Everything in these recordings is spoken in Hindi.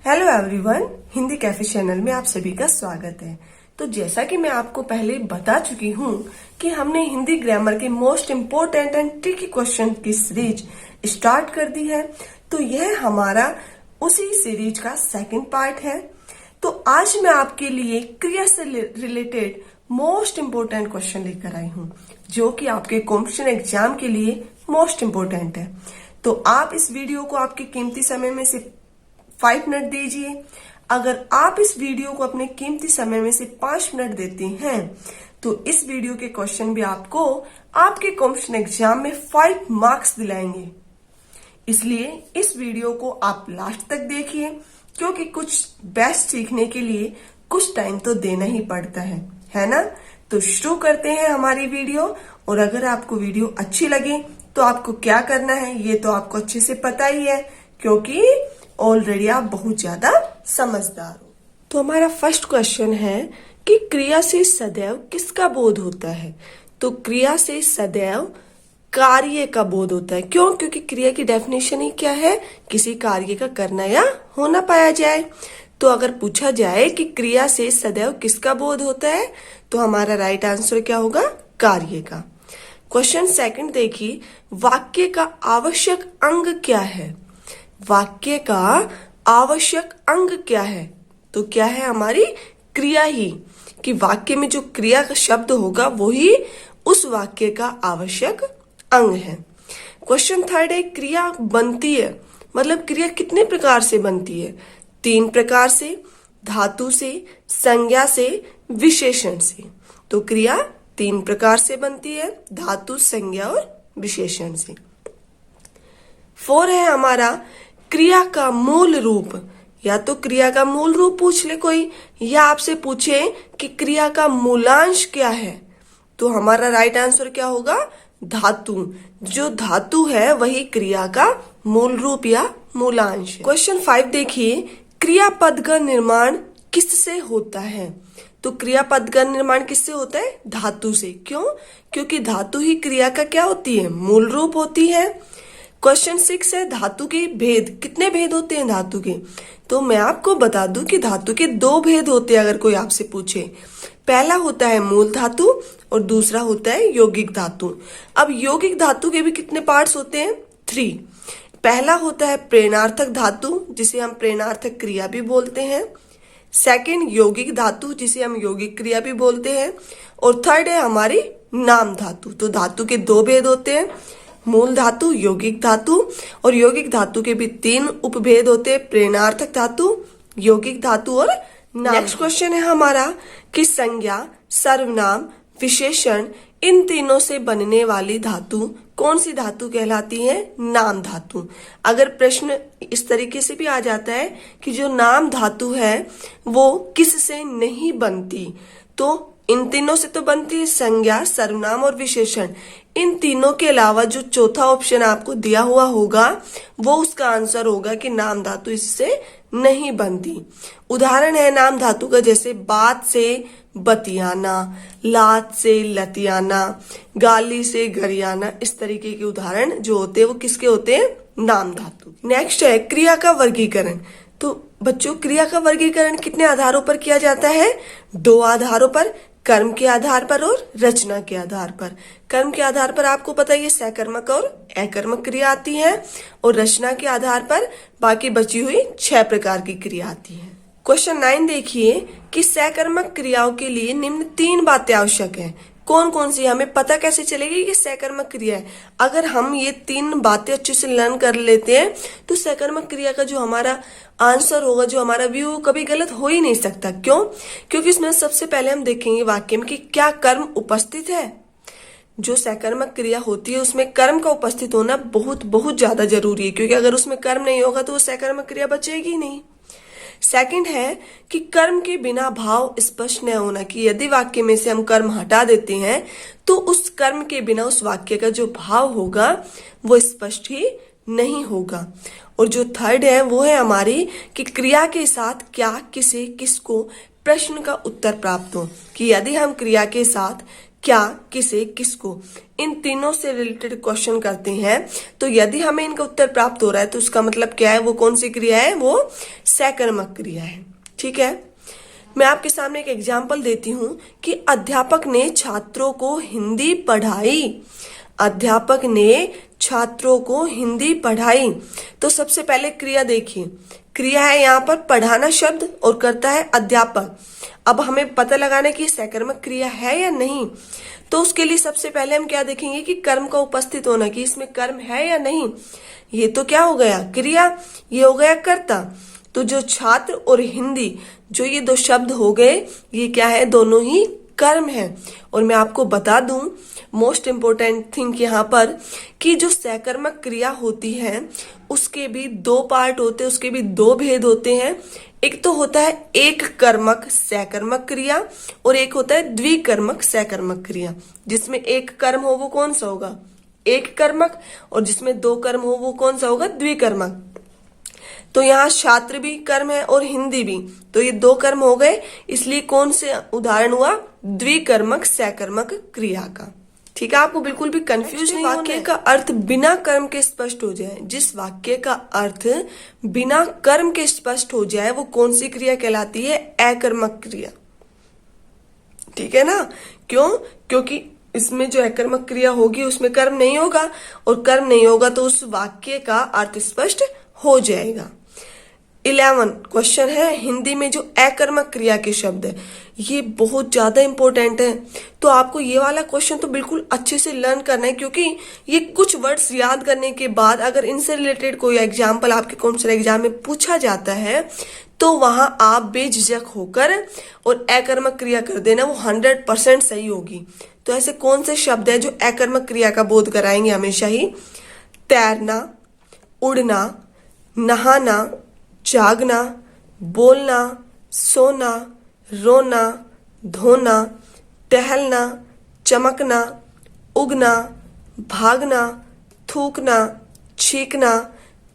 Hello everyone, Hindi cafe channel में आप सभी का स्वागत है। तो जैसा कि मैं आपको पहले बता चुकी हूँ कि हमने हिंदी ग्रामर के most important and tricky question की सीरीज स्टार्ट कर दी है। तो यह हमारा उसी सीरीज का सेकंड पार्ट है। तो आज मैं आपके लिए क्रिया से रिलेटेड मोस्ट इम्पोर्टेंट क्वेश्चन लेकर आई हूँ, जो कि आपके कॉम्पिटिशन एग्जाम के लिए मोस्ट इम्पोर्टेंट है। तो आप इस वीडियो को आपके कीमती समय में से 5 मिनट दीजिए। अगर आप इस वीडियो को अपने कीमती समय में से 5 मिनट देते हैं तो इस वीडियो के क्वेश्चन भी आपको आपके कॉम्पिटिशन एग्जाम में 5 मार्क्स दिलाएंगे। इसलिए इस वीडियो को आप लास्ट तक देखिए, क्योंकि कुछ बेस्ट सीखने के लिए कुछ टाइम तो देना ही पड़ता है ना। तो शुरू करते हैं हमारी वीडियो। और अगर आपको वीडियो अच्छी लगे तो आपको क्या करना है ये तो आपको अच्छे से पता ही है, क्योंकि ऑलरेडी आप बहुत ज्यादा समझदार हो। तो हमारा फर्स्ट क्वेश्चन है कि क्रिया से सदैव किसका बोध होता है। तो क्रिया से सदैव कार्य का बोध होता है। क्यों? क्योंकि क्रिया की डेफिनेशन ही क्या है? किसी कार्य का करना या होना पाया जाए। तो अगर पूछा जाए कि क्रिया से सदैव किसका बोध होता है तो हमारा राइट आंसर क्या होगा? कार्य का। क्वेश्चन सेकंड देखिए, वाक्य का आवश्यक अंग क्या है। वाक्य का आवश्यक अंग क्या है? तो क्या है? हमारी क्रिया ही। कि वाक्य में जो क्रिया का शब्द होगा वही उस वाक्य का आवश्यक अंग है। क्वेश्चन थर्ड है, क्रिया बनती है, मतलब क्रिया कितने प्रकार से बनती है? 3 प्रकार से, धातु से, संज्ञा से, विशेषण से। तो क्रिया 3 प्रकार से बनती है, धातु, संज्ञा और विशेषण से। 4 है हमारा, क्रिया का मूल रूप। या तो क्रिया का मूल रूप पूछ ले कोई, या आपसे पूछे कि क्रिया का मूलांश क्या है, तो हमारा राइट आंसर क्या होगा? धातु। जो धातु है वही क्रिया का मूल रूप या मूलांश है। क्वेश्चन 5 देखिए, क्रियापद का निर्माण किससे होता है। तो क्रियापद का निर्माण किससे होता है? धातु से। क्यों? क्योंकि धातु ही क्रिया का क्या होती है? मूल रूप होती है। क्वेश्चन 6 है, धातु के भेद। कितने भेद होते हैं धातु के? तो मैं आपको बता दूं कि धातु के 2 भेद होते हैं। अगर कोई आपसे पूछे, पहला होता है मूल धातु और दूसरा होता है यौगिक धातु। अब यौगिक धातु के भी कितने पार्ट्स होते हैं? 3। पहला होता है प्रेरणार्थक धातु, जिसे हम प्रेरणार्थक क्रिया भी बोलते हैं। सेकंड यौगिक धातु, जिसे हम यौगिक क्रिया भी बोलते हैं। और थर्ड है हमारी नाम धातु। तो धातु के 2 भेद होते हैं, मूल धातु, यौगिक धातु। और यौगिक धातु के भी 3 उपभेद होते हैं, प्रेरणार्थक धातु, यौगिक धातु और नाम। नेक्स्ट क्वेश्चन है हमारा कि संज्ञा, सर्वनाम, विशेषण, इन तीनों से बनने वाली धातु कौन सी धातु कहलाती है? नाम धातु। अगर प्रश्न इस तरीके से भी आ जाता है कि जो नाम धातु है वो किससे नहीं बनती, तो इन तीनों से तो बनती है, संज्ञा, सर्वनाम और विशेषण। इन तीनों के अलावा जो चौथा ऑप्शन आपको दिया हुआ होगा वो उसका आंसर होगा कि नाम धातु इससे नहीं बनती। उदाहरण है नाम धातु का, जैसे बात से बतियाना, लात से लतियाना, गाली से गरियाना। इस तरीके के उदाहरण जो होते हैं वो किसके होते हैं? नाम धातु। नेक्स्ट है क्रिया का वर्गीकरण। तो बच्चों, क्रिया का वर्गीकरण कितने आधारों पर किया जाता है? 2 आधारों पर, कर्म के आधार पर और रचना के आधार पर। कर्म के आधार पर आपको पता है सकर्मक और अकर्मक क्रिया आती है, और रचना के आधार पर बाकी बची हुई 6 प्रकार की क्रिया आती है। क्वेश्चन 9 देखिए कि सकर्मक क्रियाओं के लिए निम्न 3 बातें आवश्यक हैं। कौन कौन सी? हमें पता कैसे चलेगी कि सकर्मक क्रिया है? अगर हम ये 3 बातें अच्छे से लर्न कर लेते हैं तो सकर्मक क्रिया का जो हमारा आंसर होगा, जो हमारा व्यू, कभी गलत हो ही नहीं सकता। क्यों? क्योंकि इसमें सबसे पहले हम देखेंगे वाक्य में कि क्या कर्म उपस्थित है। जो सकर्मक क्रिया होती है उसमें कर्म का उपस्थित होना बहुत बहुत ज्यादा जरूरी है, क्योंकि अगर उसमें कर्म नहीं होगा तो वो सकर्मक क्रिया बचेगी नहीं। सेकंड है कि कर्म के बिना भाव स्पष्ट न होना, कि यदि वाक्य में से हम कर्म हटा देते हैं तो उस कर्म के बिना उस वाक्य का जो भाव होगा वो स्पष्ट ही नहीं होगा। और जो थर्ड है वो है हमारी कि क्रिया के साथ क्या, किसे, किसको प्रश्न का उत्तर प्राप्त हो। कि यदि हम क्रिया के साथ क्या, किसे, किसको, इन तीनों से रिलेटेड क्वेश्चन करते हैं तो यदि हमें इनका उत्तर प्राप्त हो रहा है तो उसका मतलब क्या है, वो कौन सी क्रिया है, वो सकर्मक क्रिया है। ठीक है, मैं आपके सामने एक एग्जाम्पल देती हूं कि अध्यापक ने छात्रों को हिंदी पढ़ाई। अध्यापक ने छात्रों को हिंदी पढ़ाई। तो सबसे पहले क्रिया देखिए, क्रिया है यहाँ पर पढ़ाना शब्द और करता है अध्यापक। अब हमें पता लगाना कि सकर्मक क्रिया है या नहीं, तो उसके लिए सबसे पहले हम क्या देखेंगे कि कर्म का उपस्थित होना, कि इसमें कर्म है या नहीं। ये तो क्या हो गया, क्रिया, ये हो गया कर्ता। तो जो छात्र और हिंदी, जो ये दो शब्द हो गए, ये क्या है, दोनों ही कर्म है। और मैं आपको बता दूं मोस्ट इंपोर्टेंट थिंग यहाँ पर कि जो सकर्मक क्रिया होती है उसके भी दो पार्ट होते हैं, उसके भी दो भेद होते हैं। एक तो होता है एक कर्मक सकर्मक क्रिया और एक होता है द्विकर्मक सकर्मक क्रिया। जिसमें एक कर्म हो वो कौन सा होगा, एक कर्मक, और जिसमें दो कर्म हो वो कौन सा होगा, द्विकर्मक। तो यहाँ छात्र भी कर्म है और हिंदी भी, तो ये दो कर्म हो गए, इसलिए कौन से उदाहरण हुआ, द्विकर्मक सकर्मक क्रिया का। ठीक है, आपको बिल्कुल भी कंफ्यूज नहीं होना है। वाक्य का अर्थ बिना कर्म के स्पष्ट हो जाए, जिस वाक्य का अर्थ बिना कर्म के स्पष्ट हो जाए वो कौन सी क्रिया कहलाती है, अकर्मक क्रिया। ठीक है ना, क्यों, क्योंकि इसमें जो अकर्मक क्रिया होगी उसमें कर्म नहीं होगा, और कर्म नहीं होगा तो उस वाक्य का अर्थ स्पष्ट हो जाएगा। 11 क्वेश्चन है, हिंदी में जो अकर्मक क्रिया के शब्द है ये बहुत ज्यादा इंपॉर्टेंट है। तो आपको ये वाला क्वेश्चन तो बिल्कुल अच्छे से लर्न करना है, क्योंकि ये कुछ वर्ड्स याद करने के बाद अगर इनसे रिलेटेड कोई एग्जाम्पल आपके कॉम्पिटिशन एग्जाम में पूछा जाता है तो वहां आप बेझिझक होकर और अकर्मक क्रिया कर देना, वो 100% सही होगी। तो ऐसे कौन से शब्द है जो अकर्मक क्रिया का बोध कराएंगे हमेशा ही, तैरना, उड़ना, नहाना, जागना, बोलना, सोना, रोना, धोना, टहलना, चमकना, उगना, भागना, थूकना, छींकना,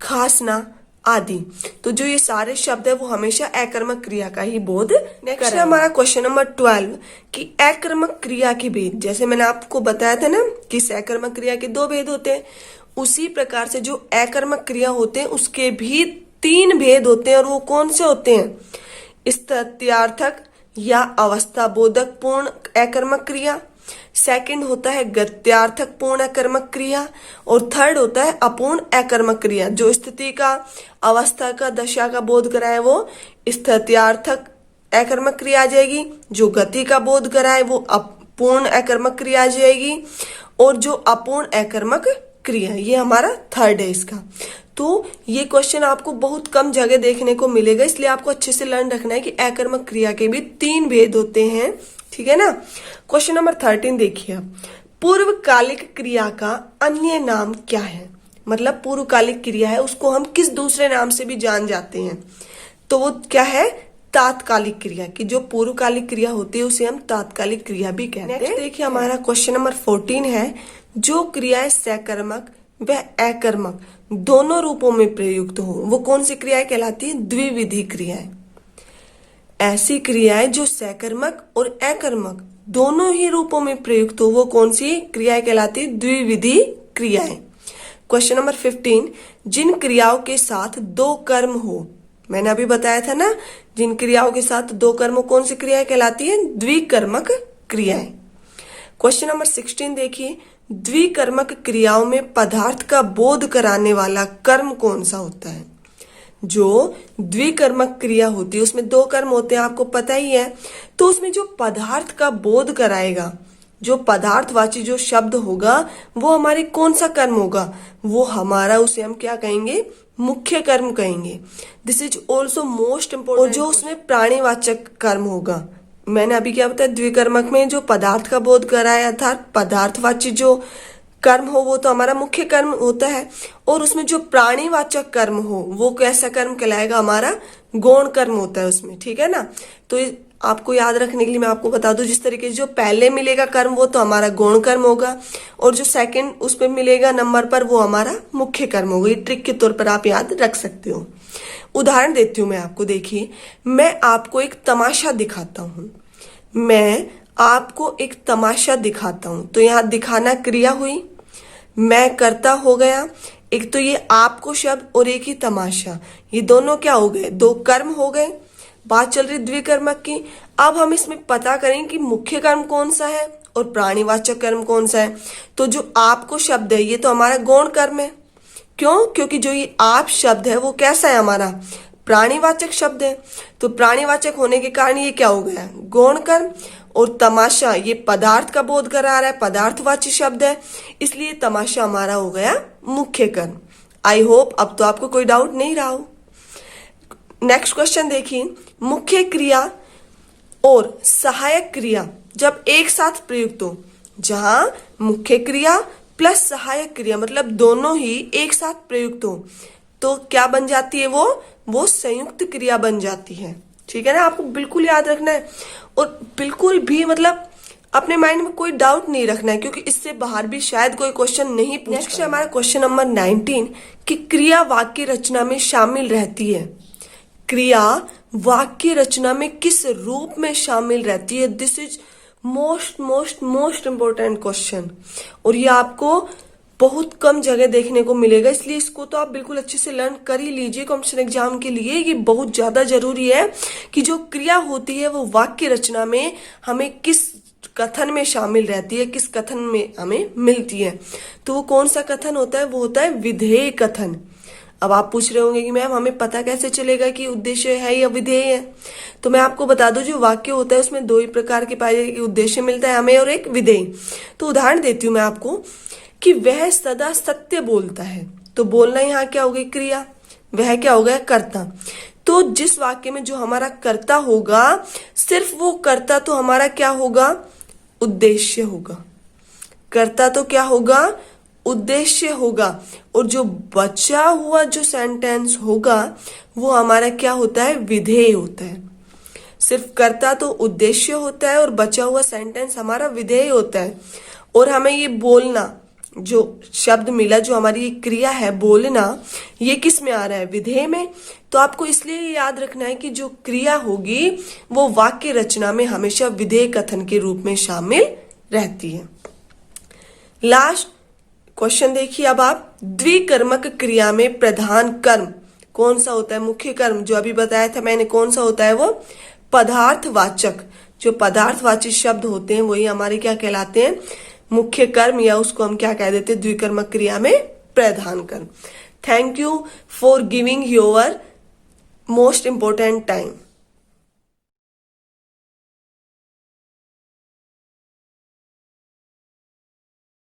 खांसना आदि। तो जो ये सारे शब्द है वो हमेशा अकर्मक क्रिया का ही बोध। नेक्स्ट है हमारा क्वेश्चन नंबर 12 कि अकर्मक क्रिया के भेद। जैसे मैंने आपको बताया था ना कि सकर्मक क्रिया के दो भेद होते हैं, उसी प्रकार से जो अकर्मक क्रिया होते हैं उसके भी 3 भेद होते हैं। और वो कौन से होते हैं, स्थित्यार्थक या अवस्था बोधक पूर्ण अकर्मक क्रिया, सेकंड होता है गत्यार्थक पूर्ण अकर्मक क्रिया, और थर्ड होता है अपूर्ण अकर्मक क्रिया। जो स्थिति का, अवस्था का, दशा का बोध कराए वो स्थित्यार्थक अकर्मक क्रिया आ जाएगी, जो गति का बोध कराए वो अपूर्ण अकर्मक क्रिया आ जाएगी, और जो अपूर्ण अकर्मक क्रिया, ये हमारा थर्ड है इसका। तो ये क्वेश्चन आपको बहुत कम जगह देखने को मिलेगा, इसलिए आपको अच्छे से लर्न रखना है कि अकर्मक क्रिया के भी 3 भेद होते हैं। ठीक है ना, क्वेश्चन नंबर 13 देखिए, पूर्वकालिक क्रिया का अन्य नाम क्या है। मतलब पूर्वकालिक क्रिया है उसको हम किस दूसरे नाम से भी जान जाते हैं, तो वो क्या है, तात्कालिक क्रिया। की जो पूर्वकालिक क्रिया होती है उसे हम तात्कालिक क्रिया भी कहते हैं। नेक्स्ट देखिए हमारा क्वेश्चन नंबर 14 है, जो क्रियाएं सकर्मक व अकर्मक दोनों रूपों में प्रयुक्त हो वो कौन सी क्रियाएं कहलाती है, द्विविधि क्रियाएं। ऐसी क्रियाएं जो सकर्मक और अकर्मक दोनों ही रूपों में प्रयुक्त हो वो कौन सी क्रियाएं कहलाती है, द्विविधि क्रियाएं। क्वेश्चन नंबर 15, जिन क्रियाओं के साथ 2 कर्म हो, मैंने अभी बताया था ना, जिन क्रियाओं के साथ 2 कर्म कौन सी क्रियाएं कहलाती है, द्विकर्मक क्रियाएं। क्वेश्चन नंबर 16 देखिए, द्विकर्मक क्रियाओं में पदार्थ का बोध कराने वाला कर्म कौन सा होता है। जो द्विकर्मक क्रिया होती है उसमें 2 कर्म होते हैं, आपको पता ही है। तो उसमें जो पदार्थ का बोध कराएगा, जो पदार्थवाची जो शब्द होगा वो हमारे कौन सा कर्म होगा, वो हमारा, उसे हम क्या कहेंगे, मुख्य कर्म कहेंगे। This is also most important. और जो उसमें प्राणीवाचक कर्म होगा, मैंने अभी क्या बताया, द्विकर्मक में जो पदार्थ का बोध कराया था, पदार्थवाची जो कर्म हो वो तो हमारा मुख्य कर्म होता है, और उसमें जो प्राणीवाचक कर्म हो वो कैसा कर्म कहलाएगा, हमारा गौण कर्म होता है उसमें। ठीक है ना, तो आपको याद रखने के लिए मैं आपको बता दूं, जिस तरीके से जो पहले मिलेगा कर्म वो तो हमारा गौण कर्म होगा, और जो सेकंड उस पर मिलेगा नंबर पर वो हमारा मुख्य कर्म होगा। ये ट्रिक के तौर पर आप याद रख सकते हो। उदाहरण देती हूँ मैं आपको, देखिए मैं आपको एक तमाशा दिखाता हूँ। मैं आपको एक तमाशा दिखाता हूं। तो यहाँ दिखाना क्रिया हुई, मैं करता हो गया, एक तो ये आपको शब्द और एक ही तमाशा, ये दोनों क्या हो गए, दो कर्म हो गए। बात चल रही द्विकर्मक की। अब हम इसमें पता करें कि मुख्य कर्म कौन सा है और प्राणीवाचक कर्म कौन सा है। तो जो आपको शब्द है ये तो हमारा गौण कर्म है। क्यों? क्योंकि जो ये आप शब्द है वो कैसा है, हमारा प्राणीवाचक शब्द है। तो प्राणीवाचक होने के कारण ये क्या हो गया, गौण कर्म। और तमाशा ये पदार्थ का बोध करा रहा है, पदार्थवाची शब्द है, इसलिए तमाशा हमारा हो गया मुख्य कर्म। आई होप अब तो आपको कोई डाउट नहीं रहा हो। नेक्स्ट क्वेश्चन देखिए, मुख्य क्रिया और सहायक क्रिया जब एक साथ प्रयुक्त हो, जहां मुख्य क्रिया प्लस सहायक क्रिया मतलब दोनों ही एक साथ प्रयुक्त हो, तो क्या बन जाती है, वो संयुक्त क्रिया बन जाती है। ठीक है ना, आपको बिल्कुल याद रखना है और बिल्कुल भी मतलब अपने माइंड में कोई डाउट नहीं रखना है, क्योंकि इससे बाहर भी शायद कोई क्वेश्चन नहीं पूछा। नेक्स्ट है हमारा क्वेश्चन नंबर 19 कि क्रिया वाक्य रचना में शामिल रहती है। क्रिया वाक्य रचना में किस रूप में शामिल रहती है? This is most important question, और ये आपको बहुत कम जगह देखने को मिलेगा, इसलिए इसको तो आप बिल्कुल अच्छे से लर्न कर ही लीजिए कॉम्पिटिशन एग्जाम के लिए। ये बहुत ज्यादा जरूरी है कि जो क्रिया होती है वो वाक्य रचना में हमें किस कथन में शामिल रहती है, किस कथन में हमें मिलती है। तो वो कौन सा कथन होता है, वो होता है विधेय कथन। अब आप पूछ रहे होंगे कि मैम हमें पता कैसे चलेगा कि उद्देश्य है या विधेय है। तो मैं आपको बता दूं, जो वाक्य होता है उसमें दो ही प्रकार के पाए जाएंगे, उद्देश्य मिलता है हमें और एक विधेय। तो उदाहरण देती हूं मैं आपको कि वह सदा सत्य बोलता है। तो बोलना यहाँ क्या हो गई, क्रिया, वह क्या हो गया, कर्ता। तो जिस वाक्य में जो हमारा कर्ता होगा, सिर्फ वो कर्ता तो हमारा क्या होगा, उद्देश्य होगा। कर्ता तो क्या होगा, उद्देश्य होगा। और जो बचा हुआ जो सेंटेंस होगा वो हमारा क्या होता है, विधेय होता है। सिर्फ कर्ता तो उद्देश्य होता है और बचा हुआ सेंटेंस हमारा विधेय होता है। और हमें ये बोलना, जो शब्द मिला, जो हमारी ये क्रिया है बोलना, ये किस में आ रहा है, विधेय में। तो आपको इसलिए याद रखना है कि जो क्रिया होगी वो वाक्य रचना में हमेशा विधेय कथन के रूप में शामिल रहती है। लास्ट क्वेश्चन देखिए अब आप, द्विकर्मक क्रिया में प्रधान कर्म कौन सा होता है, मुख्य कर्म जो अभी बताया था मैंने कौन सा होता है, वो पदार्थवाचक। जो पदार्थवाची शब्द होते हैं वही हमारे क्या कहलाते हैं, मुख्य कर्म, या उसको हम क्या कह देते हैं, द्विकर्मक क्रिया में प्रधान कर्म। Thank you for giving your most important time.